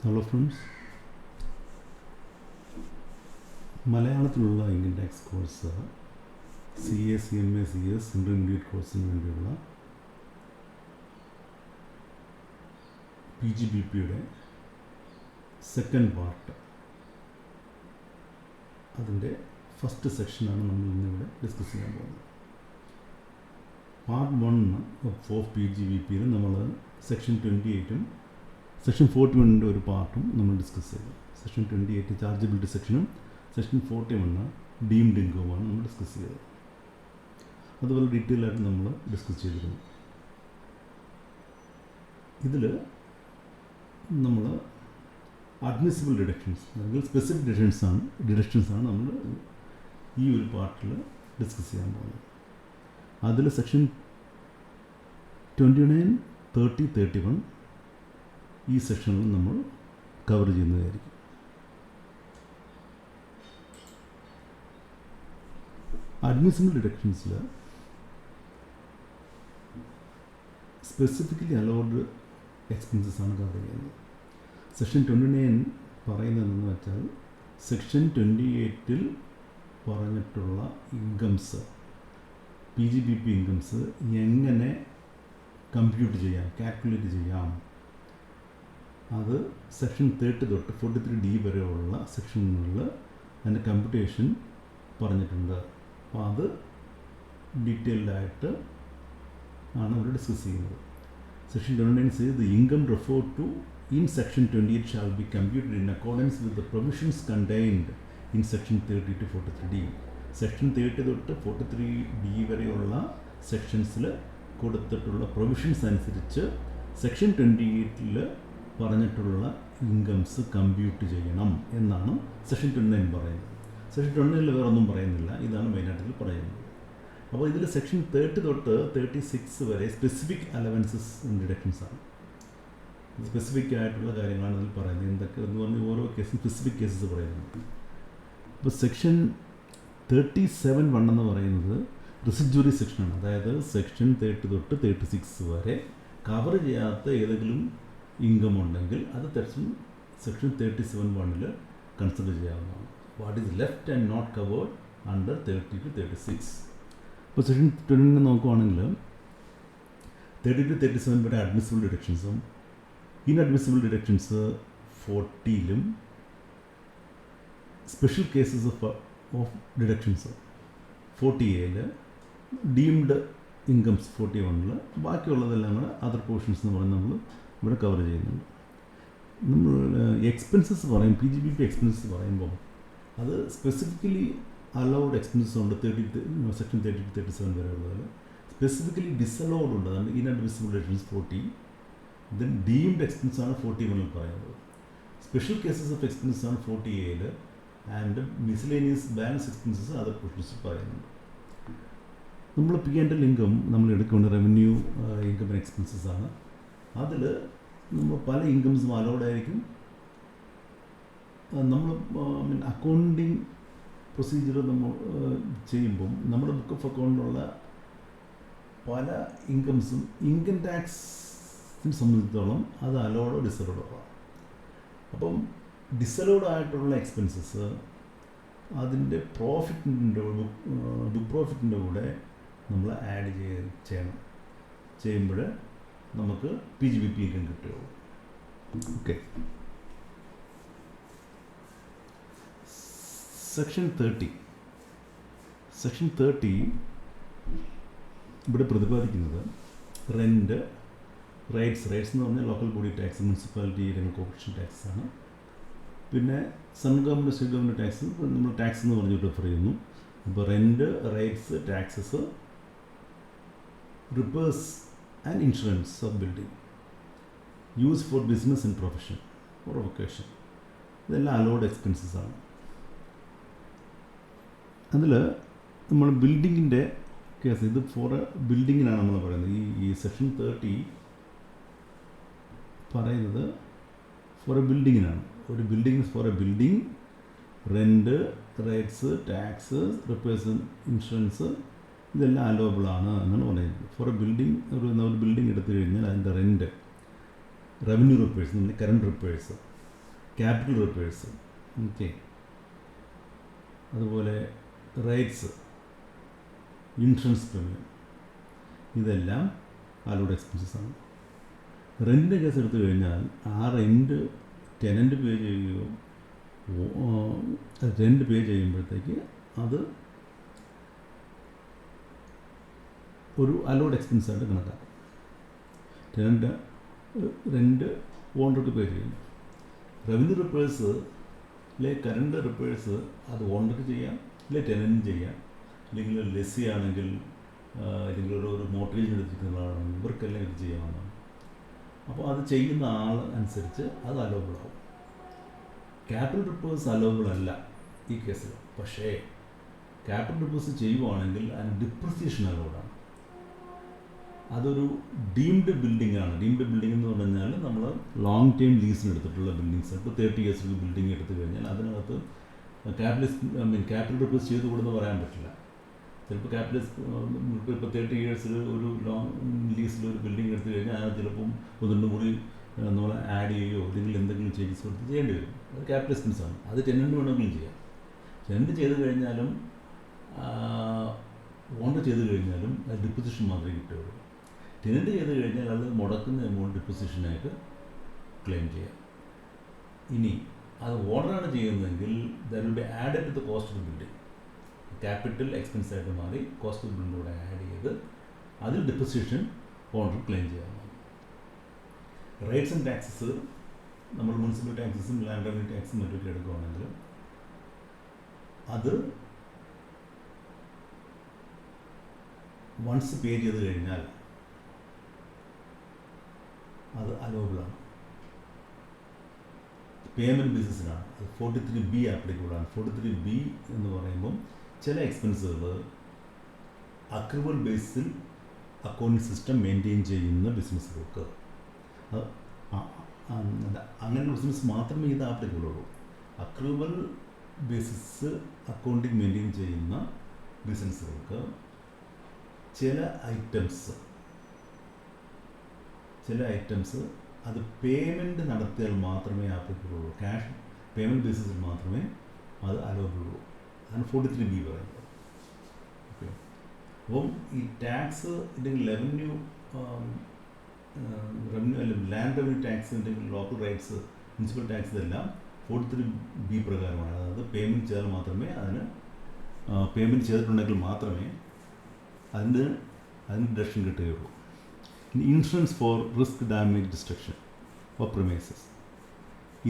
Hello friends, മലയാളത്തിലുള്ള income tax course CA, CMA, CS intermediate കോഴ്സിന് വേണ്ടിയുള്ള PGBPയുടെ സെക്കൻഡ് പാർട്ട്, അതിൻ്റെ ഫസ്റ്റ് സെക്ഷനാണ് നമ്മൾ ഇന്നിവിടെ ഡിസ്കസ് ചെയ്യാൻ പോകുന്നത്. പാർട്ട് 1 ഓഫ് PGBPയിൽ നമ്മൾ സെക്ഷൻ 28-ഉം സെക്ഷൻ 41-ൻ്റെ ഒരു പാർട്ടും നമ്മൾ ഡിസ്കസ് ചെയ്തു. സെക്ഷൻ 28 ചാർജബിലിറ്റി സെക്ഷനും സെക്ഷൻ 41 ഡീംഡ് ഇൻകവുമാണ് നമ്മൾ ഡിസ്കസ് ചെയ്തത്. അതുപോലെ ഡീറ്റെയിൽ ആയിട്ട് നമ്മൾ ഡിസ്കസ് ചെയ്തിരുന്നു. ഇതിൽ നമ്മൾ അഡ്മിസിബിൾ ഡിഡക്ഷൻസ് അല്ലെങ്കിൽ സ്പെസിഫിക് ഡിഡക്ഷൻസാണ് നമ്മൾ ഈ ഒരു പാർട്ടിൽ ഡിസ്കസ് ചെയ്യാൻ പോകുന്നത്. അതിൽ സെക്ഷൻ 29, 30, 31 ഈ സെക്ഷനിൽ നമ്മൾ കവർ ചെയ്യുന്നതായിരിക്കും. അഡ്മിസിബിൾ ഡിഡക്ഷൻസിൽ സ്പെസിഫിക്കലി അലൗഡ് എക്സ്പെൻസസ് ആണ് കവർ ചെയ്യുന്നത്. സെക്ഷൻ 29 പറയുന്നതെന്ന് വെച്ചാൽ സെക്ഷൻ 28-ൽ പറഞ്ഞിട്ടുള്ള ഇൻകംസ്, PGBP ഇൻകംസ് എങ്ങനെ കമ്പ്യൂട്ട് ചെയ്യാം, കാൽക്കുലേറ്റ് ചെയ്യാം, അത് സെക്ഷൻ 30 തൊട്ട് 43D വരെയുള്ള സെക്ഷനുകളിൽ അതിൻ്റെ കമ്പ്യൂട്ടേഷൻ പറഞ്ഞിട്ടുണ്ട്. അപ്പോൾ അത് ഡീറ്റെയിൽഡായിട്ട് ആണ് ഇവിടെ ഡിസ്കസ് ചെയ്യുന്നത്. Section 29 says the income referred to in section 28 shall be computed in accordance with the provisions contained in section 30 to 43D. Section 30 തൊട്ട് 43D വരെയുള്ള സെക്ഷൻസിൽ കൊടുത്തിട്ടുള്ള പ്രൊവിഷൻസ് അനുസരിച്ച് സെക്ഷൻ 28-ൽ പറഞ്ഞിട്ടുള്ള ഇൻകംസ് കമ്പ്യൂട്ട് ചെയ്യണം എന്നാണ് സെക്ഷൻ 29 പറയുന്നത്. സെക്ഷൻ 29-ൽ വേറെ ഒന്നും പറയുന്നില്ല, ഇതാണ് മെയിനായിട്ട് പറയുന്നത്. അപ്പോൾ ഇതിൽ സെക്ഷൻ 30 തൊട്ട് 36 വരെ സ്പെസിഫിക് അലവൻസസ് ഡിഡക്ഷൻസാണ്. സ്പെസിഫിക് ആയിട്ടുള്ള കാര്യങ്ങളാണ് ഇതിൽ പറയുന്നത്. എന്തൊക്കെ എന്ന് പറഞ്ഞാൽ ഓരോ കേസും സ്പെസിഫിക് കേസസ് പറയുന്നുണ്ട്. ഇപ്പോൾ സെക്ഷൻ 37(1) എന്ന് പറയുന്നത് റെസിഡ്യൂറി സെക്ഷനാണ്. അതായത് സെക്ഷൻ 30 തൊട്ട് 36 വരെ കവർ ചെയ്യാത്ത ഏതെങ്കിലും ഇൻകം ഉണ്ടെങ്കിൽ അത് സെക്ഷൻ 37(1)ൽ കൺസിഡർ ചെയ്യാവുന്നതാണ്. What is left and not covered under 30 to 36. ഇപ്പോൾ സെക്ഷൻ 20 നോക്കുവാണെങ്കിൽ 30 to 37 വരെ അഡ്മിസിബിൾ ഡിഡക്ഷൻസും ഇൻഅഡ്മിസിബിൾ ഡിഡക്ഷൻസ് 40-ലും സ്പെഷ്യൽ കേസസ് ഓഫ് ഡിഡക്ഷൻസ് 40A-ൽ, ഡീംഡ് ഇൻകംസ് 41-ൽ, ബാക്കിയുള്ളതെല്ലാം കൂടെ അതർ പോർഷൻസ് എന്ന് പറഞ്ഞ് നമ്മൾ ഇവിടെ കവർ ചെയ്യുന്നുണ്ട്. നമ്മൾ എക്സ്പെൻസസ് പറയും, PGBP എക്സ്പെൻസസ് പറയുമ്പോൾ അത് സ്പെസിഫിക്കലി അലൗഡ് എക്സ്പെൻസസ് ഉണ്ട് സെക്ഷൻ 30 to 37 വരെ ഉള്ളതിൽ. സ്പെസിഫിക്കലി ഡിസലൗഡ് ഉണ്ട്, അതാണ് ഇൻഅഡ്മിസിബിൾ ഡിഡക്ഷൻസ് 40. ദെൻ ഡീംഡ് എക്സ്പെൻസാണ് 41-ൽ പറയുന്നത്. സ്പെഷ്യൽ കേസസ് ഓഫ് എക്സ്പെൻസസ് ആണ് 40A-ൽ, and miscellaneous balance expenses other portions പറയുന്നുണ്ട്. നമ്മൾ P&L ഇൻകം നമ്മൾ എടുക്കേണ്ട റവന്യൂ ഇൻകം ആൻഡ് എക്സ്പെൻസസ് ആണ്. അതിൽ നമ്മൾ പല ഇൻകംസും അലൗഡ് ആയിരിക്കും. നമ്മൾ അക്കൗണ്ടിങ് പ്രൊസീജിയർ നമ്മൾ ചെയ്യുമ്പം നമ്മുടെ ബുക്ക് ഓഫ് അക്കൗണ്ടിലുള്ള പല ഇൻകംസും ഇൻകം ടാക്സിനെ സംബന്ധിച്ചിടത്തോളം അത് അലൗഡോ ഡിസലൗഡോ ആണ്. അപ്പം ഡിസലൗഡ് ആയിട്ടുള്ള എക്സ്പെൻസസ് അതിൻ്റെ ബുക്ക് പ്രോഫിറ്റിൻ്റെ കൂടെ നമ്മൾ ആഡ് ചെയ്യുമ്പോൾ നമുക്ക് PGBP ഇൻകം കിട്ടുകയുള്ളൂ. ഓക്കെ. സെക്ഷൻ 30 ഇവിടെ പ്രതിപാദിക്കുന്നത് റെൻറ്റ്, റൈറ്റ്സ് എന്ന് പറഞ്ഞാൽ ലോക്കൽ ബോഡി ടാക്സ്, മുനിസിപ്പാലിറ്റി അല്ലെങ്കിൽ കോർപ്പറേഷൻ ടാക്സ് ആണ്. പിന്നെ central government, state government tax നമ്മൾ ടാക്സ് എന്ന് പറഞ്ഞിട്ട് റെഫർ ചെയ്യുന്നു. അപ്പോൾ rent, rights, taxes, repairs and insurance of building, use for business and profession or vocation, ഇതെല്ലാം അലൗഡ് എക്സ്പെൻസസ് ആണ്. അതിൽ നമ്മൾ ബിൽഡിങ്ങിൻ്റെ കേസ്, ഇത് ഫോർ ബിൽഡിങ്ങിനാണ് നമ്മൾ പറയുന്നത്. ഈ സെക്ഷൻ 30 പറയുന്നത് ഫോർ എ ബിൽഡിങ്ങിനാണ്. ഒരു building for a building, rent, rates, tax, repairs, insurance ഇതെല്ലാം അലോവബിളാണ് എന്നാണ് പറയുന്നത്. ഫോർ എ ബിൽഡിംഗ്, ഒരു ബിൽഡിംഗ് എടുത്തു കഴിഞ്ഞാൽ അതിൻ്റെ റെൻറ്റ്, റവന്യൂ റിപ്പേഴ്സ്, നമ്മുടെ current repairs, capital repairs, okay, അതുപോലെ റൈറ്റ്സ്, ഇൻഷുറൻസ് പ്രീമിയം, ഇതെല്ലാം അലൗഡ് എക്സ്പെൻസസ് ആണ്. റെൻറ്റിൻ്റെ കേസ് എടുത്തു കഴിഞ്ഞാൽ ആ റെൻറ്റ് ടെനൻറ്റ് പേ ചെയ്യുകയോ റെൻറ്റ് പേ ചെയ്യുമ്പോഴത്തേക്ക് അത് ഒരു അലൗഡ് എക്സ്പെൻസായിട്ട് കണക്കാക്കും. ടെനൻറ്റ് റെൻറ്റ് ഓണർക്ക് പേ ചെയ്യുന്നു. റവന്യൂ റിപ്പയേഴ്സിലെ കറണ്ട് റിപ്പയേഴ്സ് അത് ഓണർക്ക് ചെയ്യാം, അല്ലെങ്കിൽ ടെനൻറ്റ് ചെയ്യാം, അല്ലെങ്കിൽ ലെസ്സി ആണെങ്കിൽ അല്ലെങ്കിൽ ഒരു മോട്ടറേജ് എടുത്തിരിക്കുന്ന ആളാണെങ്കിൽ ഇവർക്കെല്ലാം ഇത് ചെയ്യാവുന്നതാണ്. അപ്പോൾ അത് ചെയ്യുന്ന ആൾ അനുസരിച്ച് അത് അലൗബിൾ ആവും. ക്യാപിറ്റൽ റിപ്പയേഴ്സ് അലൗബിൾ അല്ല ഈ കേസിൽ. പക്ഷേ ക്യാപിറ്റൽ റിപ്പയേഴ്സ് ചെയ്യുവാണെങ്കിൽ അതിന് ഡിപ്രിസിയേഷൻ അലൗഡാണ്. അതൊരു ഡീംഡ് ബിൽഡിംഗ് ആണ്. ഡീംഡ് ബിൽഡിംഗ് എന്ന് പറഞ്ഞാൽ നമ്മൾ ലോങ് ടൈം ലീസിന് എടുത്തിട്ടുള്ള ബിൽഡിങ്സ്. ഇപ്പോൾ 30 years ബിൽഡിംഗ് എടുത്തു കഴിഞ്ഞാൽ അതിനകത്ത് ക്യാപിറ്റൽ റിപ്പയേഴ്സ് ചെയ്ത് കൊടുത്ത് പറയാൻ പറ്റില്ല. ചിലപ്പോൾ ഇപ്പോൾ 30 years ഒരു ലോങ് ലീസിൽ ഒരു ബിൽഡിംഗ് എടുത്തു കഴിഞ്ഞാൽ അത് ചിലപ്പം 1-2 മുറി നമ്മൾ ആഡ് ചെയ്യുകയോ അല്ലെങ്കിൽ എന്തെങ്കിലും ചേഞ്ചസ് കൊടുത്ത് ചെയ്യേണ്ടി വരും. അത് ക്യാപിറ്റൽ എക്സ്പെൻസാണ്. അത് ടെനൻറ്റ് വേണമെങ്കിലും ചെയ്യാം. ടെനൻറ്റ് ചെയ്ത് കഴിഞ്ഞാലും ഓണർ ചെയ്ത് കഴിഞ്ഞാലും അത് ഡിപ്പോസിഷൻ മാത്രമേ കിട്ടുകയുള്ളൂ. ടെനൻറ്റ് ചെയ്ത് കഴിഞ്ഞാൽ അത് മുടക്കുന്ന എമൗണ്ട് ഡിപ്പോസിഷനായിട്ട് ക്ലെയിം ചെയ്യാം. ഇനി അത് ഓണറാണ് ചെയ്യുന്നതെങ്കിൽ that will be added to the cost of building. Capital expense ആയിട്ട് മാറി കോസ്റ്റ് ഓഫ് ബിൽഡിംഗ് കൂടെ ആഡ് ചെയ്ത് അതിൽ ഡിപ്പോസിഷൻ ഓണർ ക്ലെയിം ചെയ്യാവുന്നതാണ്. റൈറ്റ്സ് ആൻഡ് ടാക്സസ് നമ്മൾ മുനിസിപ്പൽ ടാക്സസും ലാൻഡ് റവന്യൂ ടാക്സും മറ്റൊക്കെ എടുക്കുകയാണെങ്കിൽ അത് വൺസ് പേ ചെയ്ത് കഴിഞ്ഞാൽ അത് അലോബിളാണ്. പേയ്മെൻറ്റ് ബേസിസിലാണ്. അത് 43B ആപ്ലിക്കബിളാണ്. 43B എന്ന് പറയുമ്പം ചില എക്സ്പെൻസുകൾ അക്രൂവൽ ബേസിൽ അക്കൗണ്ടിങ് സിസ്റ്റം മെയിൻറ്റെയിൻ ചെയ്യുന്ന ബിസിനസ്സുകൾക്ക് അങ്ങനെ ബിസിനസ് മാത്രമേ ഇത് ആപ്ലിക്കബിൾ ഉള്ളൂ. അക്രൂവൽ ബേസിസ് അക്കൗണ്ടിങ് മെയിൻറ്റെയിൻ ചെയ്യുന്ന ബിസിനസ്സുകൾക്ക് ചില ഐറ്റംസ് അത് പേയ്മെൻറ്റ് നടത്തിയാൽ മാത്രമേ ആപ്ലിക്കബിൾ ഉള്ളൂ. ക്യാഷ് പേയ്മെൻറ്റ് ബേസിസിൽ മാത്രമേ അത് അലോബിൾ ഉള്ളൂ. അതാണ് 43B പറയുന്നത്. ഓക്കെ, അപ്പം ഈ ടാക്സ് അല്ലെങ്കിൽ റവന്യൂ അല്ലെങ്കിൽ ലാൻഡ് റവന്യൂ ടാക്സ് അല്ലെങ്കിൽ ലോക്കൽ റൈറ്റ്സ്, മുനിസിപ്പൽ ടാക്സ് ഇതെല്ലാം 43B പ്രകാരമാണ്. അതായത് പേയ്മെൻറ്റ് ചെയ്താൽ മാത്രമേ പേയ്മെൻറ്റ് ചെയ്തിട്ടുണ്ടെങ്കിൽ മാത്രമേ അതിന് ഡിഡക്ഷൻ കിട്ടുകയുള്ളൂ. ഇനി insurance four risk damage destruction of premises,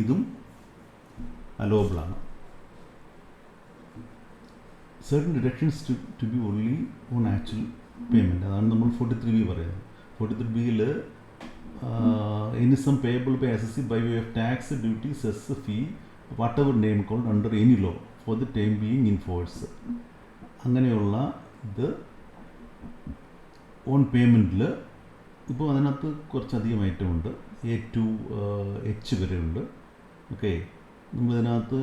ഇതും അലോബിളാണ്. certain deductions to be only on actual payment. അതാണ് നമ്മൾ 43B പറയുന്നത്. 43Bയിൽ any sum payable by assessee by way of tax, duty, cess, fee, whatever name called under any law for the time being in force. അങ്ങനെയുള്ള ഇത് on പേയ്മെൻറ്റിൽ ഇപ്പോൾ അതിനകത്ത് കുറച്ചധികം item ഉണ്ട്. A to H വരെ ഉണ്ട്. ഓക്കെ, നമ്മളിതിനകത്ത്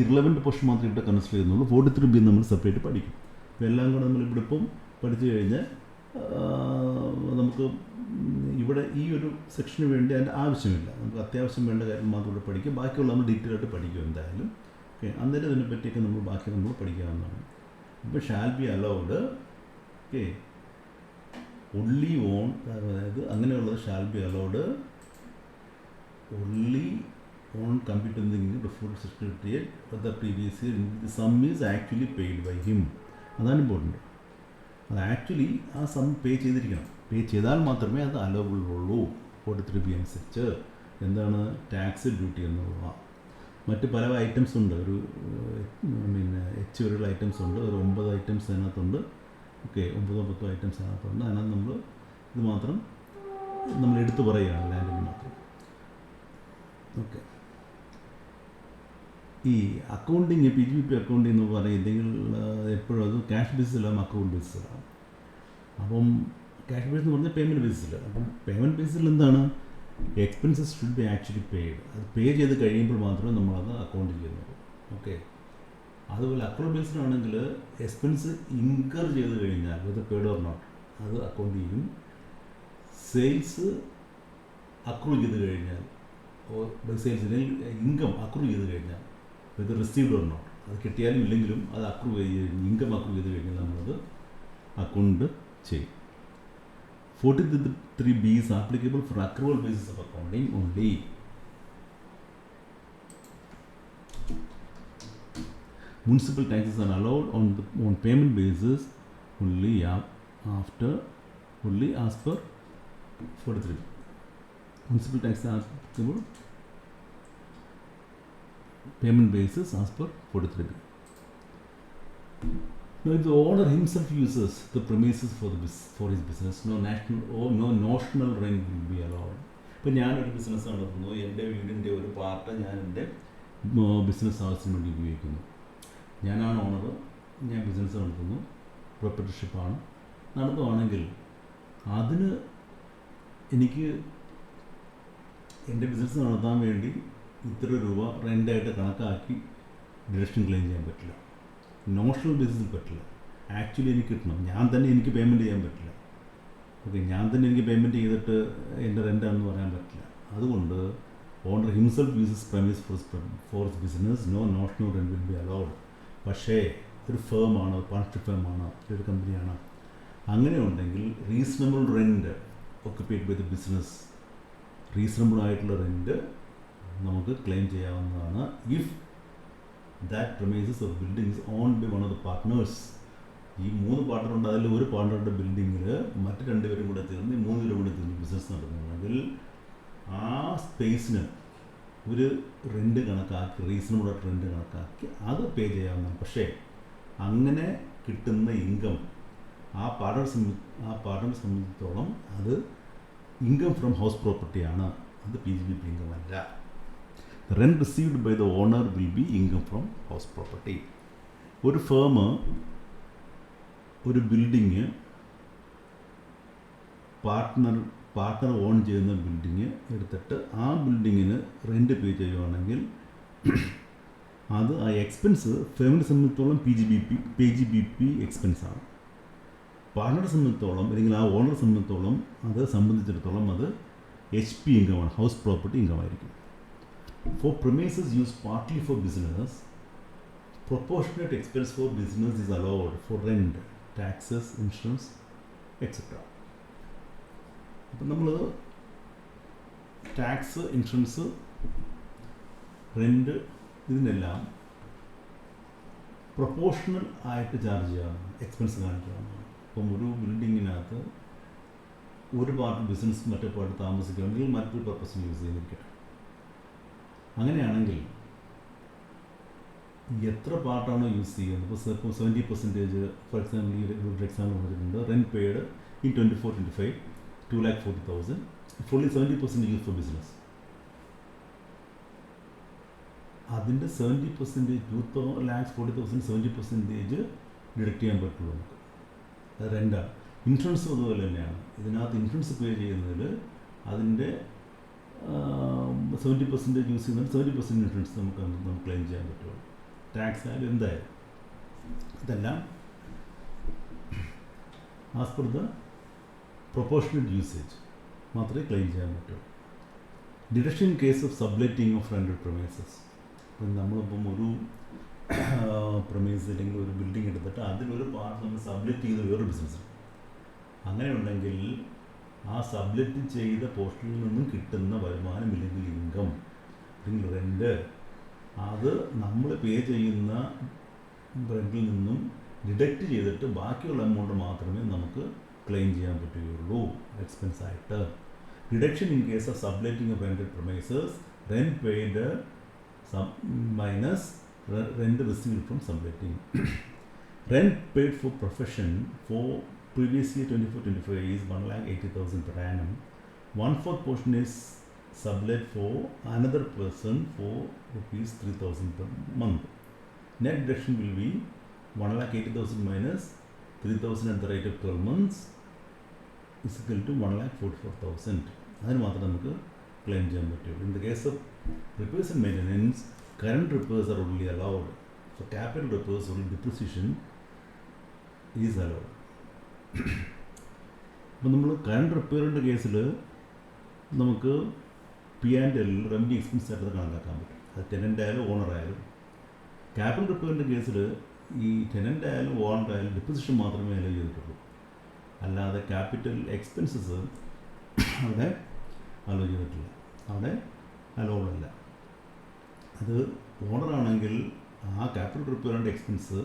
ഇറലവൻറ്റ് പോർഷൻ മാത്രമേ ഇവിടെ കൺസിഡർ ചെയ്യുന്നുള്ളൂ. 43B നമ്മൾ സെപ്പറേറ്റ് പഠിക്കും. അപ്പോൾ എല്ലാം കൂടെ നമ്മളിവിടെ ഇപ്പം പഠിച്ചു കഴിഞ്ഞാൽ നമുക്ക് ഇവിടെ ഈ ഒരു സെക്ഷന് വേണ്ടി അതിൻ്റെ ആവശ്യമില്ല. നമുക്ക് അത്യാവശ്യം വേണ്ട കാര്യം മാത്രം ഇവിടെ പഠിക്കും. ബാക്കിയുള്ള നമ്മൾ ഡീറ്റെയിൽ ആയിട്ട് പഠിക്കും എന്തായാലും. ഓക്കെ, അന്നേരം ഇതിനെ പറ്റിയൊക്കെ നമ്മൾ പഠിക്കാവുന്നതാണ്. ഇപ്പോൾ shall be allowed, okay, only on, അതായത് അങ്ങനെയുള്ളത് shall be allowed only on computing the full secretariat for the previous year. The sum is actually paid by him. അതാണ് ഇമ്പോർട്ടൻ്റ്. അത് ആക്ച്വലി ആ സം പേ ചെയ്തിരിക്കണം. പേ ചെയ്താൽ മാത്രമേ അത് അലൗബിൾ ഉള്ളൂ. 43B അനുസരിച്ച് എന്താണ് ടാക്സ്, ഡ്യൂട്ടി എന്നുള്ള മറ്റ് പല ഐറ്റംസ് ഉണ്ട്. ഒരു H വരെയുള്ള ഐറ്റംസ് ഉണ്ട്. ഒരു 9 ഐറ്റംസ് അതിനകത്തുണ്ട്. ഓക്കെ, 9-10 ഐറ്റംസ് അതിനകത്തുണ്ട്. അതിനകത്ത് നമ്മൾ ഇത് മാത്രം നമ്മൾ എടുത്തു പറയുകയാണ്, ലാൻഡിന് മാത്രം. ഓക്കെ, ഈ അക്കൗണ്ടിങ് PGP അക്കൗണ്ടിങ് എന്ന് പറയുന്നെങ്കിൽ എപ്പോഴും അത് ക്യാഷ് ബേസിലാണ്, അക്കൗണ്ട് ബേസിലാണ്. അപ്പം ക്യാഷ് ബേസ് എന്ന് പറഞ്ഞാൽ പേയ്മെൻറ്റ് ബേസിൽ. അപ്പം പേയ്മെൻറ്റ് ബേസിൽ എന്താണ്, expenses should be actually paid. അത് പേ ചെയ്ത് കഴിയുമ്പോൾ മാത്രമേ നമ്മളത് അക്കൗണ്ട് ചെയ്യുന്നുള്ളൂ. ഓക്കെ, അതുപോലെ അക്കൗണ്ട് ബേസിലാണെങ്കിൽ എക്സ്പെൻസ് ഇൻകർ ചെയ്ത് കഴിഞ്ഞാൽ വെദർ പെയ്ഡ് ഓർ നോട്ട് അത് അക്കൗണ്ട് ചെയ്യും. സെയിൽസ് അക്രൂ ചെയ്ത് കഴിഞ്ഞാൽ ബൈ സെയിൽസിൽ ഇൻകം അക്രൂ ചെയ്ത് കഴിഞ്ഞാൽ ഇത് റിസീവ്ഡ് ഓർ നോട്ട്, അത് കിട്ടിയാലും ഇല്ലെങ്കിലും അത് അക്രൂ ചെയ്ത് ഇൻകം അക്രൂ ചെയ്ത് കഴിഞ്ഞാൽ നമ്മളത് അക്കൗണ്ട് ചെയ്യും. 43B is applicable for accrual basis of accounting only. Municipal taxes are allowed on payment basis only only as per 43. Municipal taxes are applicable payment basis as per 43B. Now, if the owner himself uses the premises for his business, no notional rent will be allowed. ഇപ്പോൾ ഞാനൊരു business നടത്തുന്നു, എൻ്റെ വീടിൻ്റെ ഒരു part ഞാൻ എൻ്റെ business ആവശ്യത്തിന് വേണ്ടി ഉപയോഗിക്കുന്നു. ഞാനാണ് ഓണർ, ഞാൻ ബിസിനസ് നടത്തുന്നു, പ്രൊപ്പറേറ്റർഷിപ്പാണ് നടത്തുകയാണെങ്കിൽ അതിന് എനിക്ക് എൻ്റെ ബിസിനസ് നടത്താൻ വേണ്ടി ഇത്ര രൂപ റെൻ്റായിട്ട് കണക്കാക്കി ഡിഡക്ഷൻ ക്ലെയിം ചെയ്യാൻ പറ്റില്ല. നോഷണൽ ബേസിസിൽ പറ്റില്ല. ആക്ച്വലി എനിക്ക് കിട്ടണം, ഞാൻ തന്നെ എനിക്ക് പേയ്മെൻറ്റ് ചെയ്യാൻ പറ്റില്ല. ഓക്കെ, ഞാൻ തന്നെ എനിക്ക് പേയ്മെൻറ്റ് ചെയ്തിട്ട് എൻ്റെ റെൻ്റാണെന്ന് പറയാൻ പറ്റില്ല. അതുകൊണ്ട് owner himself uses premises for business, no notional rent will be allowed. പക്ഷേ ഒരു ഫേമാണ്, പാർട്ട്ണർഷിപ്പ് ഫേമാണ്, ഒരു കമ്പനിയാണ്, അങ്ങനെ ഉണ്ടെങ്കിൽ reasonable rent occupied by the business, reasonable ആയിട്ടുള്ള റെൻറ്റ് നമുക്ക് ക്ലെയിം ചെയ്യാവുന്നതാണ്. If that premises or building is owned by one of the partners. ഈ 3 പാർട്ണറുണ്ട്, അതിൽ ഒരു പാർട്ണറുടെ ബിൽഡിങ്ങിൽ മറ്റ് 2 പേരും കൂടെ ചേർന്ന് 3 പേരും കൂടെ ചേർന്ന് ബിസിനസ് നടത്തുന്നുണ്ടെങ്കിൽ ആ സ്പേസിന് ഒരു റെൻറ്റ് കണക്കാക്കി, റീസണബിൾ ആയിട്ട് റെൻറ്റ് കണക്കാക്കി അത് പേ ചെയ്യാവുന്നതാണ്. പക്ഷേ അങ്ങനെ കിട്ടുന്ന ഇൻകം ആ പാർട്ണറെ സംബന്ധിച്ചിടത്തോളം അത് ഇൻകം ഫ്രം ഹൗസ് പ്രോപ്പർട്ടിയാണ്, അത് PGBP ഇൻകം അല്ല. The rent received by the owner will be income from house property. ഒരു ഫേം ഒരു ബിൽഡിങ് പാർട്ട്ണർ ഓൺ ചെയ്യുന്ന ബിൽഡിങ് എടുത്തിട്ട് ആ ബിൽഡിങ്ങിന് റെൻറ്റ് പേ ചെയ്യുകയാണെങ്കിൽ അത് ആ എക്സ്പെൻസ് ഫേമിനെ സംബന്ധിച്ചിടത്തോളം PGBP എക്സ്പെൻസാണ്. പാർട്ട്ണറെ സംബന്ധിച്ചിടത്തോളം അല്ലെങ്കിൽ ആ ഓണറെ സംബന്ധിച്ചിടത്തോളം അത് HP ഇൻകമാണ്, ഹൗസ് പ്രോപ്പർട്ടി ഇൻകമായിരിക്കും. For premises used partly for business, proportionate expense for business is allowed for rent, taxes, insurance, etc. അപ്പം നമ്മൾ ടാക്സ്, ഇൻഷുറൻസ്, റെൻറ്റ് ഇതിനെല്ലാം പ്രൊപ്പോർഷണൽ ആയിട്ട് ചാർജ് ചെയ്യാവുന്നതാണ്, എക്സ്പെൻസ് കാണിക്കാവുന്നതാണ്. അപ്പം ഒരു ബിൽഡിങ്ങിനകത്ത് ഒരു പാർട്ട് ബിസിനസ് മറ്റേ പാർട്ട് താമസിക്കുകയാണെങ്കിൽ മറ്റൊരു പർപ്പസിന് യൂസ് ചെയ്തിരിക്കട്ടെ. അങ്ങനെയാണെങ്കിൽ എത്ര പാർട്ടാണോ യൂസ് ചെയ്യുന്നത്, ഇപ്പോൾ 70%, ഫോർ എക്സാമ്പിൾ ഈ ഒരു എക്സാമ്പിൾ പറഞ്ഞിട്ടുണ്ട്, rent paid in 24-25 2,40,000, fully 70% use for business. അതിൻ്റെ 70% 2,40,000 70% ഡിഡക്റ്റ് ചെയ്യാൻ പറ്റുള്ളൂ നമുക്ക്. അത് റെൻ്റാണ്. ഇൻഷുറൻസും അതുപോലെ തന്നെയാണ്. ഇതിനകത്ത് ഇൻഷുറൻസ് പേ ചെയ്യുന്നതിൽ അതിൻ്റെ 70% യൂസ് ചെയ്യുന്നത് 70% ഇൻഷുറൻസ് നമുക്ക് ക്ലെയിം ചെയ്യാൻ പറ്റുള്ളൂ. ടാക്സ് ആയാലും എന്തായാലും ഇതെല്ലാം as per the proportionate usage മാത്രമേ ക്ലെയിം ചെയ്യാൻ പറ്റുള്ളൂ. Deduction in case of subletting of rented promises. ഇപ്പം നമ്മളിപ്പം ഒരു പ്രൊമൈസ് അല്ലെങ്കിൽ ഒരു ബിൽഡിംഗ് എടുത്തിട്ട് അതിലൊരു പാർട്ട് നമ്മൾ സബ്ലെറ്റ് ചെയ്ത് വേറൊരു ബിസിനസ്, അങ്ങനെ ഉണ്ടെങ്കിൽ ആ സബ്ലെറ്റ് ചെയ്ത പോർഷനിൽ നിന്നും കിട്ടുന്ന വരുമാനം ഇല്ലെങ്കിൽ ഇൻകം അല്ലെങ്കിൽ റെൻറ്റ്, അത് നമ്മൾ പേ ചെയ്യുന്ന റെൻറ്റിൽ നിന്നും ഡിഡക്റ്റ് ചെയ്തിട്ട് ബാക്കിയുള്ള എമൗണ്ട് മാത്രമേ നമുക്ക് ക്ലെയിം ചെയ്യാൻ പറ്റുകയുള്ളൂ എക്സ്പെൻസ് ആയിട്ട്. Deduction in case of subletting of rented premises, rent paid minus rent received from subletting. Rent paid for profession for previous year 24-25 is 1,80,000 per annum. 1/4 portion is sublet for another person for rupees 3,000 per month. Net deduction will be 1,80,000 minus 3,000 at the rate of 12 months is equal to 1,44,000. അതിന് മാത്രമേ നമുക്ക് claim ചെയ്യാൻ പറ്റുള്ളൂ. In the case of repairs and maintenance, current repairs are only allowed. For capital repairs, only depreciation is allowed. അപ്പം നമ്മൾ current റിപ്പയറിൻ്റെ കേസിൽ നമുക്ക് P&L revenue expense ആയിട്ട് കണക്കാക്കാൻ പറ്റും. അത് ടെനൻ്റ് ആയാലും ഓണർ ആയാലും. ക്യാപിറ്റൽ റിപ്പയറിൻ്റെ കേസിൽ ഈ ടെനൻ്റ് ആയാലും ഓണർ ആയാലും ഡിപ്പോസിഷൻ മാത്രമേ അലോ ചെയ്തിട്ടുള്ളൂ. അല്ലാതെ ക്യാപിറ്റൽ എക്സ്പെൻസസ് അവിടെ അലോ ചെയ്തിട്ടില്ല, അവിടെ അലോവല്ല. അത് ഓണറാണെങ്കിൽ ആ ക്യാപിറ്റൽ റിപ്പയറിൻ്റെ എക്സ്പെൻസ്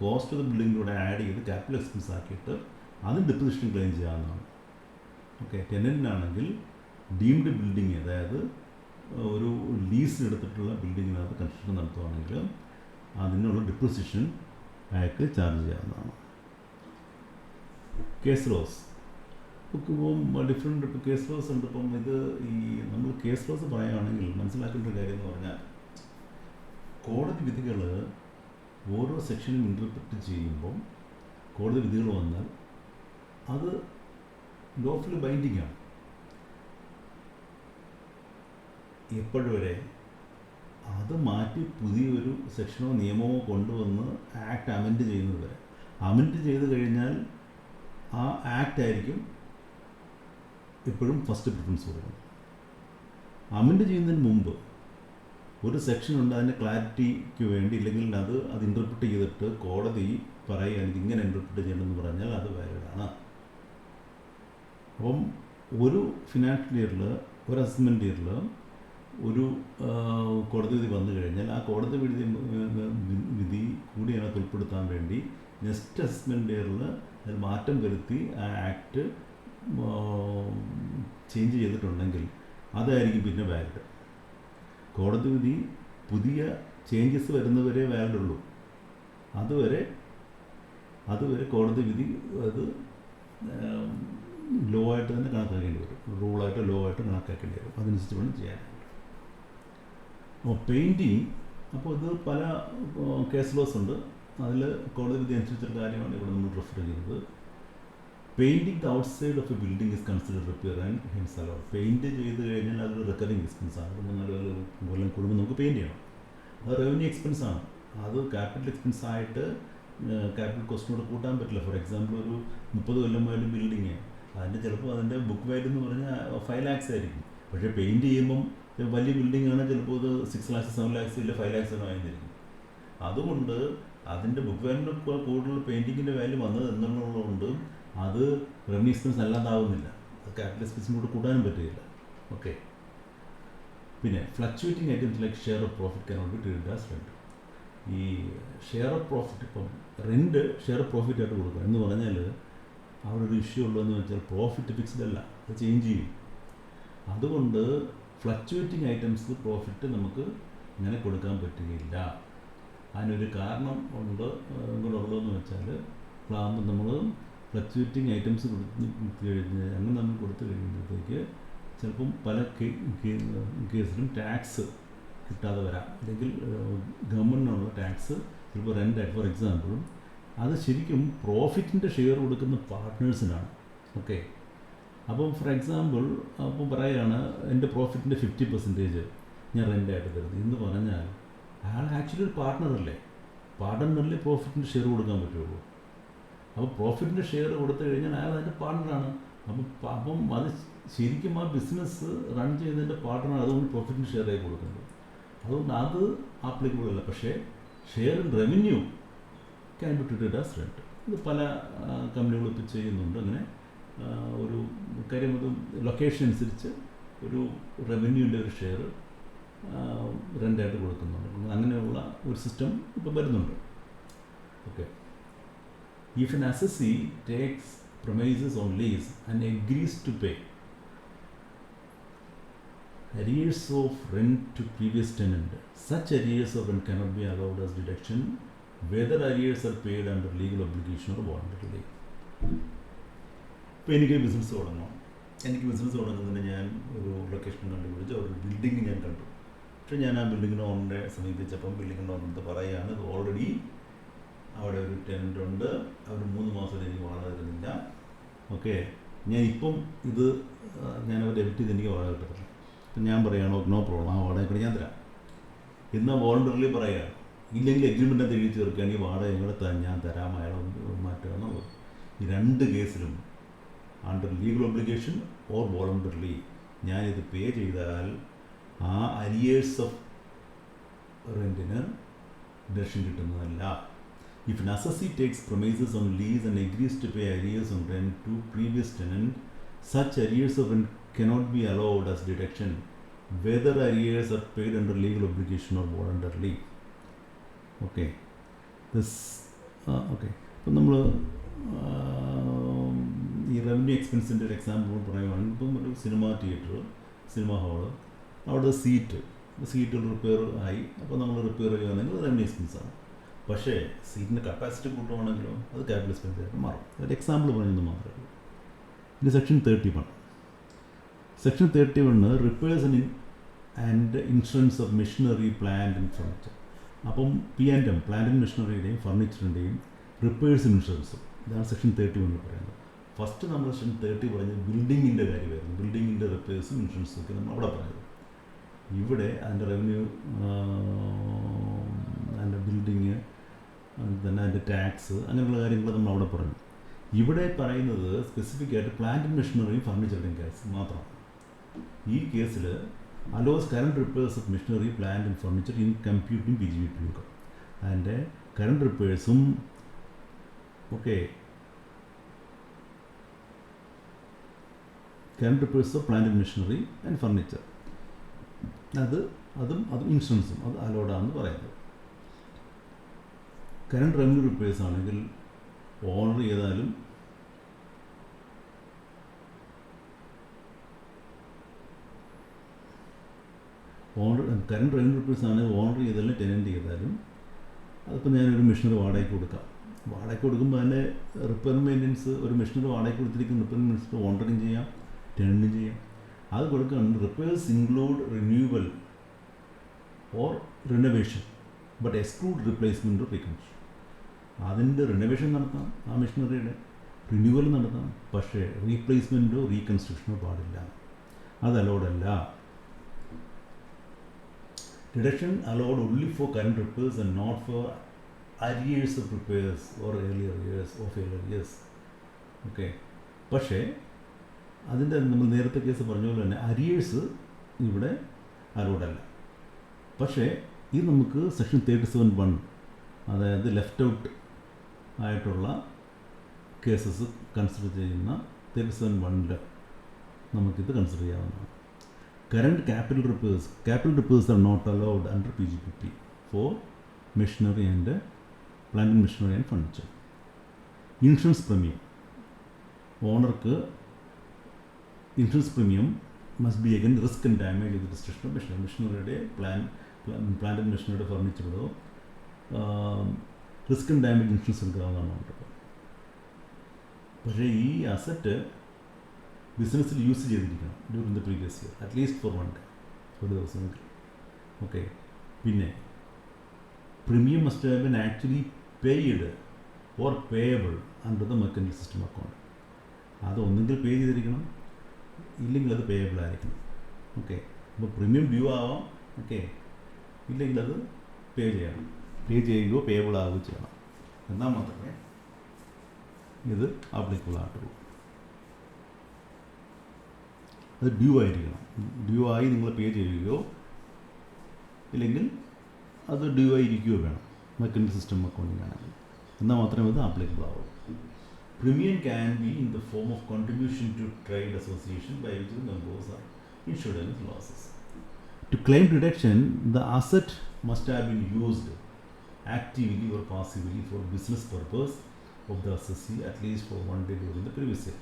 കോസ്റ്റ് ഓഫ് ദ ബിൽഡിങ്ങിലൂടെ ആഡ് ചെയ്ത് ക്യാപിറ്റൽ എക്സ്പെൻസ് ആക്കിയിട്ട് അത് ഡിപ്പോസിഷൻ ക്ലെയിം ചെയ്യാവുന്നതാണ്. ഓക്കെ. ടെനൻ്റിനാണെങ്കിൽ ഡീംഡ് ബിൽഡിങ്, അതായത് ഒരു ലീസിനെടുത്തിട്ടുള്ള ബിൽഡിങ്ങിനകത്ത് കൺസ്ട്രക്ഷൻ നടത്തുകയാണെങ്കിൽ അതിനുള്ള ഡിപ്പോസിഷൻ അയാൾക്ക് ചാർജ് ചെയ്യാവുന്നതാണ്. കേസ് ലോസ് ഇപ്പം ഡിഫറെൻറ്റ് കേസ് ലോസ് ഉണ്ട്. ഇപ്പം ഇത് ഈ നമ്മൾ കേസ് ലോസ് പറയുകയാണെങ്കിൽ മനസ്സിലാക്കേണ്ട ഒരു കാര്യം എന്ന് പറഞ്ഞാൽ, കോടതി വിധികൾ ഓരോ സെക്ഷനും ഇൻ്റർപ്രറ്റ് ചെയ്യുമ്പം കോടതി വിധികൾ വന്നാൽ അത് ലോഫുള്ളി ബൈൻഡിങ് ആണ്. എപ്പോഴും വരെ അത് മാറ്റി പുതിയൊരു സെക്ഷനോ നിയമമോ കൊണ്ടുവന്ന് ആക്ട് അമെൻഡ് ചെയ്യുന്നത് വരെ. അമെൻഡ് ചെയ്ത് കഴിഞ്ഞാൽ ആ ആക്ട് ആയിരിക്കും എപ്പോഴും ഫസ്റ്റ് പ്രിഫറൻസ് കൊടുക്കുന്നത്. അമെൻഡ് ചെയ്യുന്നതിന് മുമ്പ് ഒരു സെക്ഷൻ ഉണ്ട്, അതിൻ്റെ ക്ലാരിറ്റിക്ക് വേണ്ടി, ഇല്ലെങ്കിൽ അത് ഇൻ്റർപ്രിറ്റ് ചെയ്തിട്ട് കോടതി പറയുകയാണെങ്കിൽ ഇങ്ങനെ ഇൻ്റർപ്രിറ്റ് ചെയ്യണമെന്ന് പറഞ്ഞാൽ അത് വാലിഡാണ്. അപ്പം ഒരു ഫിനാൻഷ്യൽ ഇയറിൽ, ഒരു അസസ്മെൻറ്റ് ഇയറിൽ ഒരു കോടതി വിധി വന്നു കഴിഞ്ഞാൽ ആ കോടതി വിധി കൂടി അതിനകത്ത് ഉൾപ്പെടുത്താൻ വേണ്ടി നെക്സ്റ്റ് അസസ്മെൻറ്റ് ഇയറിൽ അതിൽ മാറ്റം വരുത്തി ആ ആക്ട് ചേഞ്ച് ചെയ്തിട്ടുണ്ടെങ്കിൽ അതായിരിക്കും പിന്നെ വാലിഡ്. കോടതി വിധി പുതിയ ചേഞ്ചസ് വരുന്നവരെ വാലിഡുള്ളൂ. അതുവരെ കോടതി വിധി അത് ലോ ആയിട്ട് തന്നെ കണക്കാക്കേണ്ടി വരും, റൂളായിട്ടോ ലോ ആയിട്ടോ കണക്കാക്കേണ്ടി വരും. അതനുസരിച്ച് വേണം ചെയ്യാനായിട്ട്. അപ്പോൾ പെയിൻറ്റിങ്, അപ്പോൾ ഇത് പല കേസ് ലോസ് ഉണ്ട്. അതിൽ കോടതി വിധി അനുസരിച്ചുള്ള കാര്യമാണ് ഇവിടെ നമ്മൾ റെഫർ ചെയ്യുന്നത്. Painting the out side of A building is consider repair and hence allowed. Paint ചെയ്ത് കഴിഞ്ഞാൽ അതൊരു റിക്കറിങ് എക്സ്പെൻസാണ്. 3-4 കൊല്ലം കൂടുമ്പോൾ നമുക്ക് പെയിൻറ്റ് ചെയ്യണം. അത് റവന്യൂ എക്സ്പെൻസാണ്. അത് ക്യാപിറ്റൽ എക്സ്പെൻസായിട്ട് ക്യാപിറ്റൽ കോസ്റ്റിനോട് കൂട്ടാൻ പറ്റില്ല. ഫോർ എക്സാമ്പിൾ ഒരു 30 കൊല്ലം പോയാലും ബിൽഡിങ്, അതിൻ്റെ ചിലപ്പോൾ അതിൻ്റെ ബുക്ക് വാല്യൂ എന്ന് പറഞ്ഞാൽ 5 lakhs ആയിരിക്കും. പക്ഷേ പെയിൻറ്റ് ചെയ്യുമ്പം വലിയ ബിൽഡിംഗ് ആണ്, ചിലപ്പോൾ അത് 6 lakhs 7 lakhs ഇല്ല 5 lakhs ആയിരിക്കും. അതുകൊണ്ട് അതിൻ്റെ ബുക്ക് വാല്യൂവിന് കൂടുതൽ പെയിൻറ്റിങ്ങിൻ്റെ വാല്യൂ വന്നത് എന്നുള്ളതുകൊണ്ട് അത് റവന്യൂ എക്സ്പെൻസ് അല്ലാതാവുന്നില്ല. അത് ക്യാപിറ്റൽ എക്സ്പെൻസിനോട് കൂട്ടാനും പറ്റുകയില്ല. ഓക്കെ. പിന്നെ fluctuating items like share of profit cannot be treated as rent. ഈ ഷെയർ ഓഫ് പ്രോഫിറ്റ്, ഇപ്പം റെൻറ്റ് ഷെയർ ഓഫ് പ്രോഫിറ്റ് ആയിട്ട് കൊടുക്കുക എന്ന് പറഞ്ഞാൽ അവിടെ ഒരു ഇഷ്യൂ ഉള്ളതെന്ന് വെച്ചാൽ പ്രോഫിറ്റ് ഫിക്സ്ഡ് അല്ല, അത് ചേഞ്ച് ചെയ്യും. അതുകൊണ്ട് ഫ്ലക്ച്വേറ്റിംഗ് ഐറ്റംസ് പ്രോഫിറ്റ് നമുക്ക് ഇങ്ങനെ കൊടുക്കാൻ പറ്റുകയില്ല. അതിനൊരു കാരണം ഉണ്ട്. ഉള്ളതെന്ന് വെച്ചാൽ നമ്മൾ ഫ്ലക്ച്വേറ്റിംഗ് ഐറ്റംസ് കൊടുത്ത് കഴിഞ്ഞാൽ അങ്ങനെ നമ്മൾ കൊടുത്തു കഴിയുമ്പോഴത്തേക്ക് ചിലപ്പം പല കേസിലും ടാക്സ് കിട്ടാതെ വരാം. അല്ലെങ്കിൽ ഗവൺമെൻറ്റിനുള്ള ടാക്സ് ചിലപ്പോൾ റെൻ്റായിട്ട്, ഫോർ എക്സാമ്പിൾ അത് ശരിക്കും പ്രോഫിറ്റിൻ്റെ ഷെയർ കൊടുക്കുന്ന പാർട്ട്നേഴ്സിനാണ്. ഓക്കെ. അപ്പം ഫോർ എക്സാമ്പിൾ അപ്പം പറയുകയാണ് എൻ്റെ പ്രോഫിറ്റിൻ്റെ 50% ഞാൻ റെൻ്റായിട്ട് തരുന്നത് എന്ന് പറഞ്ഞാൽ അയാൾ ആക്ച്വലി ഒരു പാർട്ട്ണറല്ലേ, പാർട്ട്ണറിലെ പ്രോഫിറ്റിൻ്റെ ഷെയർ കൊടുക്കാൻ പറ്റുള്ളൂ. അപ്പോൾ പ്രോഫിറ്റിൻ്റെ ഷെയർ കൊടുത്തു കഴിഞ്ഞാൽ അയാൾ അതിൻ്റെ പാർട്ട്ണറാണ്. അപ്പം അത് ശരിക്കും ആ ബിസിനസ് റൺ ചെയ്യുന്നതിൻ്റെ പാർട്ട്ണർ, അതുകൊണ്ട് പ്രോഫിറ്റിൻ്റെ ഷെയർ ആയി കൊടുക്കുന്നത്. അതുകൊണ്ട് അത് ആപ്ലിക്കബിൾ അല്ല. പക്ഷേ share in revenue can be treated as rent. ഇത് പല കമ്പനികളും ഇപ്പോൾ ചെയ്യുന്നുണ്ട്. അങ്ങനെ ഒരു കാര്യം, അത് ലൊക്കേഷൻ അനുസരിച്ച് ഒരു റവന്യൂവിൻ്റെ ഒരു ഷെയർ റെൻ്റായിട്ട് കൊടുക്കുന്നുണ്ട്. അങ്ങനെയുള്ള ഒരു സിസ്റ്റം ഇപ്പോൾ വരുന്നുണ്ട്. Okay. If an assessee takes premises on lease and agrees to pay arrears of rent to previous tenant, such arrears of rent cannot be allowed as deduction whether arrears are paid under legal obligation or voluntarily. ഇപ്പോൾ എനിക്ക് business തുടങ്ങണം. തുടങ്ങുന്നതിന് ഞാൻ ഒരു location കണ്ടുപിടിച്ച് ഒരു building ഞാൻ കണ്ടു. പക്ഷേ ഞാൻ ആ ബിൽഡിങ്ങിന് ഓണറെ സമീപിച്ചപ്പം ബിൽഡിങ്ങിൻ്റെ ഓണർ പറയുകയാണ്, ഇത് ഓൾറെഡി അവിടെ ഒരു ടെനൻ്റ് ഉണ്ട്, അവർ 3 മാസം എനിക്ക് വാടക തരുന്നില്ല. ഓക്കെ. ഞാനിപ്പം ഇത് ഞാനവർ ഡെബിറ്റ് ചെയ്ത് എനിക്ക് വാടക കിട്ടത്തില്ല. അപ്പം ഞാൻ പറയുകയാണോ നോ പ്രോബ്ലം, ആ വാടക കൂടി ഞാൻ തരാം. എന്നാൽ വോളണ്ടറിലി പറയുകയാണ്, ഇല്ലെങ്കിൽ എഗ്രിമെൻറ്റ് എഴുതി ചേർക്കുകയാണെങ്കിൽ വാടക ഞങ്ങൾ ഞാൻ തരാം, അയാൾ മാറ്റുക എന്നുള്ളത്. ഈ 2 കേസിലും under legal obligation or voluntarily ഞാനിത് പേ ചെയ്താൽ ആ അരിയേഴ്സ് ഓഫ് റെൻറ്റിന് deduction കിട്ടുന്നതല്ല. If an assessee takes premises on lease and agrees to pay arrears on rent to previous tenant, such arrears of rent cannot be allowed as deduction, whether arrears are paid under legal obligation or voluntarily. Okay. Okay. അപ്പോൾ നമ്മൾ ഈ revenue എക്സ്പെൻസിൻ്റെ ഒരു example പറയുകയാണെങ്കിൽ ഇപ്പം ഒരു cinema hall, അവിടെ seat repair ആയി, അപ്പോൾ നമ്മൾ റിപ്പയർ ചെയ്യുകയാണെങ്കിൽ റവന്യൂ എക്സ്പെൻസാണ്. പക്ഷേ സീറ്റിൻ്റെ കപ്പാസിറ്റി കൂട്ടുവാണെങ്കിലോ അത് ക്യാപിറ്റൽ എക്സ്പെൻസ് ആയിട്ട് മാറും. ഒരു എക്സാമ്പിൾ പറയുന്നത് മാത്രമേ ഉള്ളൂ. ഇത് section 31 repairs and insurance of machinery, plant and furniture. അപ്പം P&M പ്ലാന്റ് ആൻഡ് മെഷീനറിയുടെയും ഫർണിച്ചറിൻ്റെയും റിപ്പയേഴ്സും ഇൻഷുറൻസും, ഇതാണ് സെക്ഷൻ 31 പറയുന്നത്. ഫസ്റ്റ് നമ്മൾ സെക്ഷൻ 30 പറഞ്ഞത് ബിൽഡിങ്ങിൻ്റെ കാര്യമായിരുന്നു. ബിൽഡിങ്ങിൻ്റെ റിപ്പയേഴ്സും ഇൻഷുറൻസും ഒക്കെ നമ്മൾ അവിടെ പറഞ്ഞത്. ഇവിടെ അതിൻ്റെ റവന്യൂ, അതിൻ്റെ ബിൽഡിങ്, തന്നെ അതിൻ്റെ ടാക്സ്, അങ്ങനെയുള്ള കാര്യങ്ങൾ നമ്മൾ അവിടെ പറഞ്ഞു. ഇവിടെ പറയുന്നത് സ്പെസിഫിക് ആയിട്ട് പ്ലാന്റ് ആൻഡ് മെഷീനറിയും ഫർണിച്ചറിൻ്റെയും കേസ് മാത്രമാണ്. ഈ കേസിൽ allows current repairs of machinery, plant and furniture in computing PGBP income. അതിൻ്റെ കറണ്ട് റിപ്പയേഴ്സും current repairs of plant and machinery and furniture, അതും ഇൻഷുറൻസും അത് അലോഡാണെന്ന് പറയുന്നത്. കറണ്ട് റവന്യൂ റിപ്പയേഴ്സ് ആണെങ്കിൽ ഓണർ ചെയ്താലും കറണ്ട് റവന്യൂ റിപ്പയേഴ്സ് ആണെങ്കിൽ ഓണർ ചെയ്താലും ടെനൻറ്റ് ചെയ്താലും, അതിപ്പോൾ ഞാനൊരു മെഷീനറി വാടകയ്ക്ക് കൊടുക്കുമ്പോൾ അതിൻ്റെ റിപ്പയർ മെയിൻ്റനൻസ്, ഒരു മെഷീനറി വാടകയ്ക്ക് കൊടുത്തിരിക്കുന്ന റിപ്പയർ മെയിൻ്റനൻസ് ഓണറിനും ചെയ്യാം, ടെനൻറ്റും ചെയ്യാം. അത് കൊടുക്കുകയാണെങ്കിൽ repairs include renewal or renovation but exclude replacement or reconstruction. അതിൻ്റെ റിനോവേഷൻ നടത്താം, ആ മെഷീനറിയുടെ റിന്യൂവൽ നടത്താം, പക്ഷേ റീപ്ലേസ്മെൻറ്റോ റീകൺസ്ട്രക്ഷനോ പാടില്ല, അത് അലോഡല്ല. Deduction allowed only for current repairs and not for arrears of repairs or earlier years of earlier years. Okay. പക്ഷേ അതിൻ്റെ നമ്മൾ നേരത്തെ കേസ് പറഞ്ഞ പോലെ തന്നെ അരിയേഴ്സ് ഇവിടെ അലോഡല്ല. പക്ഷേ ഇത് നമുക്ക് സെക്ഷൻ 37(1), അതായത് ലെഫ്റ്റ് ഔട്ട് ആയിട്ടുള്ള കേസസ് കൺസിഡർ ചെയ്യുന്ന 37(1) നമുക്കിത് കൺസിഡർ ചെയ്യാവുന്നതാണ്. Current capital repairs are not allowed under PGBP for machinery and plant and machinery and furniture. Insurance premium. Owner's insurance premium must be again risk and damage of the destruction of machinery, plant and machinery, furniture. Risk and damage insurance എടുക്കാവുന്നതാണ്. പക്ഷേ ഈ asset ബിസിനസ്സിൽ use ചെയ്തിരിക്കണം during the previous year, at least for 1 day, ഒരു ദിവസമെങ്കിൽ. Okay. പിന്നെ premium must have been actually paid or payable under the mechanical system account. അത് ഒന്നെങ്കിൽ പേ ചെയ്തിരിക്കണം, ഇല്ലെങ്കിൽ അത് പേയബിൾ ആയിരിക്കണം. ഓക്കെ. അപ്പോൾ പ്രീമിയം ഡ്യൂ ആവാം, ഓക്കെ, ഇല്ലെങ്കിൽ അത് പേ ചെയ്യണം, പേ ചെയ്യുകയോ പേയബിൾ ആവുകയോ ചെയ്യണം. എന്നാൽ മാത്രമേ ഇത് ആപ്ലിക്കബിൾ ആയിട്ടുള്ളൂ. അത് ഡ്യൂ ആയിരിക്കണം. ഡ്യൂ ആയി നിങ്ങൾ പേ ചെയ്യുകയോ ഇല്ലെങ്കിൽ അത് ഡ്യൂ ആയിരിക്കുകയോ വേണം മെക്കാനിക്കൽ സിസ്റ്റം അക്കൗണ്ടിങ് ആണെങ്കിൽ. എന്നാൽ മാത്രമേ അത് ആപ്ലിക്കബിൾ ആവുള്ളൂ. Premium can be in the form of contribution to trade association by which the members are insured against losses. To claim deduction the asset must have been used actively or passively for business purpose of the assessee at least for 1 day during the previous year.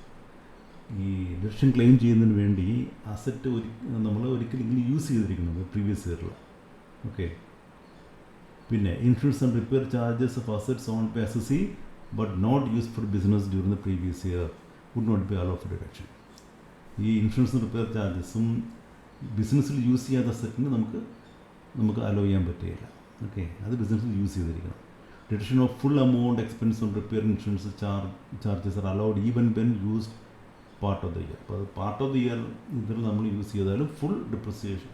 ഈ deduction claim ചെയ്യുന്നതിന് വേണ്ടി asset നമ്മൾ ഒരിക്കലും use ചെയ്തിരിക്കുന്നത് previous ഇയറിൽ. Okay. പിന്നെ insurance and repair charges of assets own by assessee but not use for business during the previous year would not be allow for deduction. ഈ insurance repair ചാർജസും ബിസിനസ്സിൽ യൂസ് ചെയ്യാത്ത അസറ്റിന് നമുക്ക് അലോ ചെയ്യാൻ പറ്റുകയില്ല. ഓക്കെ. അത് ബിസിനസ്സിൽ യൂസ് ചെയ്തിരിക്കണം. Deduction of full amount expense on repair insurance charges are allowed even when used part of the year. അപ്പോൾ അത് പാർട്ട് ഓഫ് ദ ഇയർ ഇതിൽ നമ്മൾ യൂസ് ചെയ്താലും ഫുൾ ഡിപ്രിസിയേഷൻ,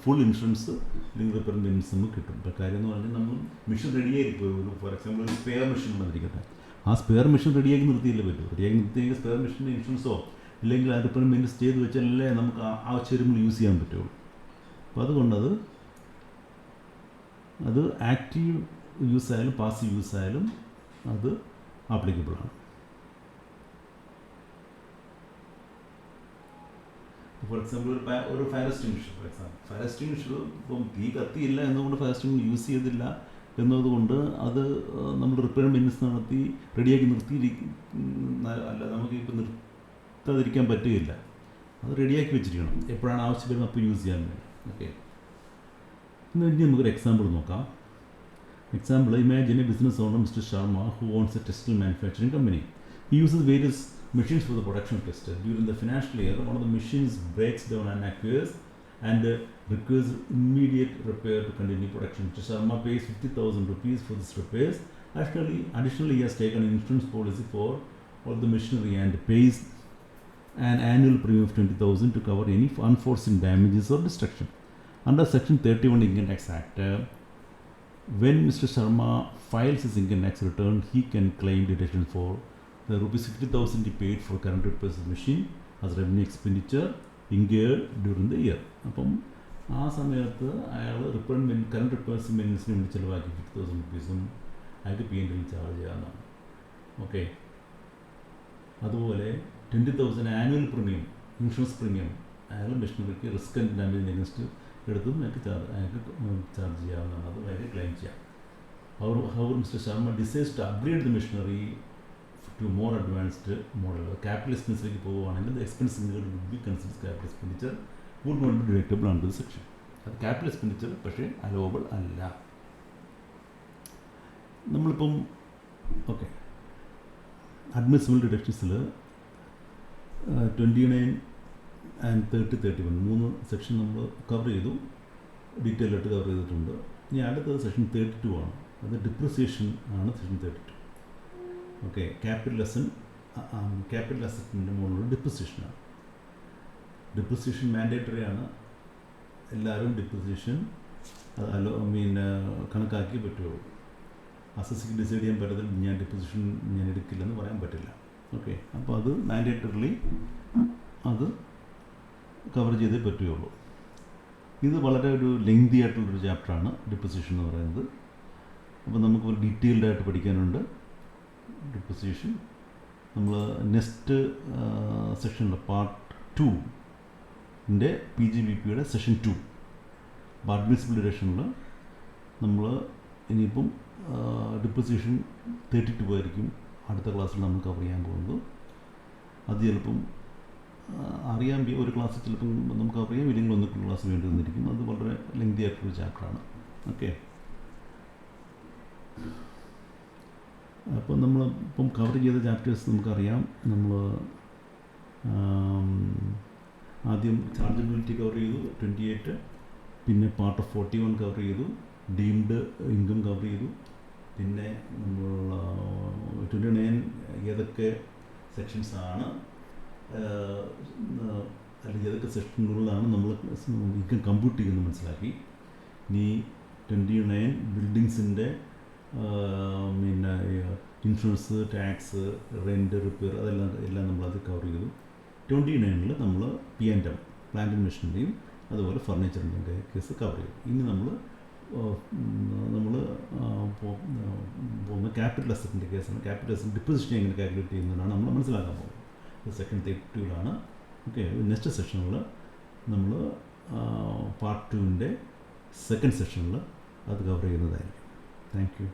ഫുൾ ഇൻഷുറൻസ് അല്ലെങ്കിൽ റിപ്പയർ മെയിൻ്റനൻസ് നമുക്ക് കിട്ടും. ഇപ്പോൾ കാര്യം എന്ന് പറഞ്ഞാൽ നമ്മൾ മെഷീൻ റെഡിയായിരിക്കും. ഫോർ എക്സാമ്പിൾ ഒരു സ്പെയർ മെഷീൻ വന്നിരിക്കട്ടെ, ആ സ്പെയർ മെഷീൻ റെഡിയാക്കി നിർത്തിയില്ലേ പറ്റും. റെഡിയാക്കി നിർത്തിയെങ്കിൽ സ്പെയർ മെഷീൻ്റെ ഇൻഷുറൻസോ ഇല്ലെങ്കിൽ ആ റിപ്പയർ മെയിൻ്റെനൻസ് ചെയ്ത് വെച്ചാലല്ലേ നമുക്ക് ആവശ്യം വരുമ്പോൾ യൂസ് ചെയ്യാൻ പറ്റുള്ളൂ. അപ്പോൾ അതുകൊണ്ടത് അത് ആക്റ്റീവ് യൂസ് ആയാലും പാസീവ് യൂസ് ആയാലും അത് ആപ്ലിക്കബിളാണ്. ഫോർ എക്സാമ്പിൾ ഒരു ഫയർ എക്സ്റ്റിങ്വിഷർ, ഫയർ എക്സ്റ്റിങ്വിഷർ ഇപ്പം തീ കത്തിയില്ല എന്നുകൊണ്ട് ഫയർ എക്സ്റ്റിങ്വിഷർ യൂസ് ചെയ്തില്ല എന്നതുകൊണ്ട് അത് നമ്മൾ റിപ്പയർ മെയിൻ്റനൻസ് നടത്തി റെഡിയാക്കി അല്ല, നമുക്ക് ഇപ്പോൾ നിർത്താതിരിക്കാൻ പറ്റുകയില്ല. അത് റെഡിയാക്കി വെച്ചിരിക്കണം, എപ്പോഴാണ് ആവശ്യം വരുന്നത് അപ്പോൾ യൂസ് ചെയ്യാൻ വേണ്ടി. ഓക്കെ, ഇനി നമുക്കൊരു എക്സാമ്പിൾ നോക്കാം. Example, imagine a business owner, Mr. Sharma, who owns a textile manufacturing company. He uses various machines for the production of textile. During the financial year, one of the machines breaks down and requires immediate repair to continue production. Mr. Sharma pays 50,000 rupees for this repairs. Additionally, he has taken an insurance policy for all the machinery and pays an annual premium of 20,000 to cover any unforeseen damages or destruction. Under Section 31 Income Tax Act, when Mr. Sharma files his income tax return, he can claim deduction for the rupees 50,000 he paid for current repairs of the machine as revenue expenditure incurred during the year. അപ്പം ആ സമയത്ത് അയാൾ current repairs മെയിൻ്റനൻസിന് വേണ്ടി ചിലവാക്കി 50,000 റുപ്പീസും അയാൾക്ക് P&L charge ചെയ്യാവുന്നതാണ്. Okay, അതുപോലെ 20,000 annual premium, insurance premium അയാൾ മെഷീനറിക്ക് risk and damage against എടുത്തും അയാൾക്ക് ചാർജ് ചെയ്യാവുന്നതാണ്. അത് അയാൾക്ക് ക്ലെയിം ചെയ്യാം. However, Mr. Sharma decides to upgrade the machinery to more advanced model. Capital expenditure പോവുകയാണെങ്കിൽ the expense incurred would be considered capital expenditure, would not be deductible under the section. അത് capital expenditure പക്ഷേ allowable അല്ല. നമ്മളിപ്പം okay, admissible ഡിഡക്ഷൻസിൽ 29 and 30-31 മൂന്ന് section നമ്മൾ cover ചെയ്തു, detail ആയിട്ട് cover ചെയ്തിട്ടുണ്ട്. ഇനി അടുത്തത് സെക്ഷൻ 32 ആണ്. അത് ഡിപ്രിസിയേഷൻ ആണ് സെക്ഷൻ 32. ഓക്കെ, ക്യാപിറ്റൽ അസറ്റിൻ്റെ മുകളിലുള്ള ഡിപ്രിസിയേഷനാണ്. ഡിപ്രിസിയേഷൻ മാൻഡേറ്ററി ആണ്. എല്ലാവരും ഡിപ്രിസിയേഷൻ കണക്കാക്കി പറ്റുള്ളൂ. അസസിക്ക് ഡിസൈഡ് ചെയ്യാൻ പറ്റത്തില്ല, ഞാൻ ഡിപ്രിസിയേഷൻ ഞാൻ എടുക്കില്ലെന്ന് പറയാൻ പറ്റില്ല. ഓക്കെ, അപ്പോൾ അത് മാൻഡേറ്ററിലി അത് കവർ ചെയ്തേ പറ്റുകയുള്ളൂ. ഇത് വളരെ ഒരു ലെങ്തി ആയിട്ടുള്ളൊരു ചാപ്റ്ററാണ് ഡിപ്രിസിയേഷൻ എന്ന് പറയുന്നത്. അപ്പോൾ നമുക്ക് ഒരു ഡീറ്റെയിൽഡ് ആയിട്ട് പഠിക്കാനുണ്ട് ഡിപ്രിസിയേഷൻ. നമ്മൾ നെക്സ്റ്റ് സെക്ഷനിൽ പാർട്ട് 2ൻ്റെ PGBPയുടെ സെഷൻ 2 അഡ്മിസിബിൾ ഡിഡക്ഷനിൽ നമ്മൾ ഇനിയിപ്പം ഡിപ്രിസിയേഷൻ 32 ആയിരിക്കും അടുത്ത ക്ലാസ്സിൽ നമ്മൾ കവർ ചെയ്യാൻ പോകുന്നത്. അത് ചിലപ്പം അറിയാൻ ഒരു ക്ലാസ്സിൽ ചിലപ്പം നമുക്ക് അറിയാം, ഇല്ലെങ്കിൽ ഒന്ന് ക്ലാസ് വേണ്ടി വന്നിരിക്കും. അത് വളരെ ലെങ്തി ആയിട്ടുള്ള ചാപ്റ്ററാണ്. ഓക്കെ, അപ്പോൾ നമ്മളിപ്പം കവർ ചെയ്ത ചാപ്റ്റേഴ്സ് നമുക്കറിയാം. നമ്മൾ ആദ്യം ചാർജബിലിറ്റി കവർ ചെയ്തു 28, പിന്നെ പാർട്ട് ഓഫ് 41 കവർ ചെയ്തു, ഡീംഡ് ഇൻകം കവർ ചെയ്തു, പിന്നെ നമ്മൾ 29 ഏതൊക്കെ സെക്ഷൻസാണ് അല്ലെങ്കിൽ ഏതൊക്കെ സെക്ഷനുകളിലാണ് നമ്മൾ ഇൻകം കമ്പ്യൂട്ട് ചെയ്യുന്നത് മനസ്സിലാക്കി. ഇനി 29 ബിൽഡിങ്സിൻ്റെ പിന്നെ ഇൻഷുറൻസ്, ടാക്സ്, റെൻറ്റ്, റിപ്പയർ എല്ലാം നമ്മളത് കവർ ചെയ്തു. 29 നമ്മൾ P&M, പ്ലാന്റ് ആൻഡ് മെഷീനറിയും അതുപോലെ ഫർണിച്ചറിൻ്റെ കേസ് കവർ ചെയ്തു. ഇനി നമ്മൾ പോകുന്ന ക്യാപിറ്റൽ അസറ്റിൻ്റെ കേസാണ്. ക്യാപിറ്റൽ അസറ്റ് ഡിപ്രിസിയേഷൻ എങ്ങനെ കാൽക്കുലേറ്റ് ചെയ്യുന്നതാണ് നമ്മൾ മനസ്സിലാക്കാൻ പോകുന്നത്. സെക്കൻഡ് 32 ഓക്കെ, നെക്സ്റ്റ് സെഷനിൽ നമ്മൾ പാർട്ട് 2ൻ്റെ സെക്കൻഡ് സെഷനിൽ അത് കവർ ചെയ്യുന്നതായിരിക്കും. Thank you.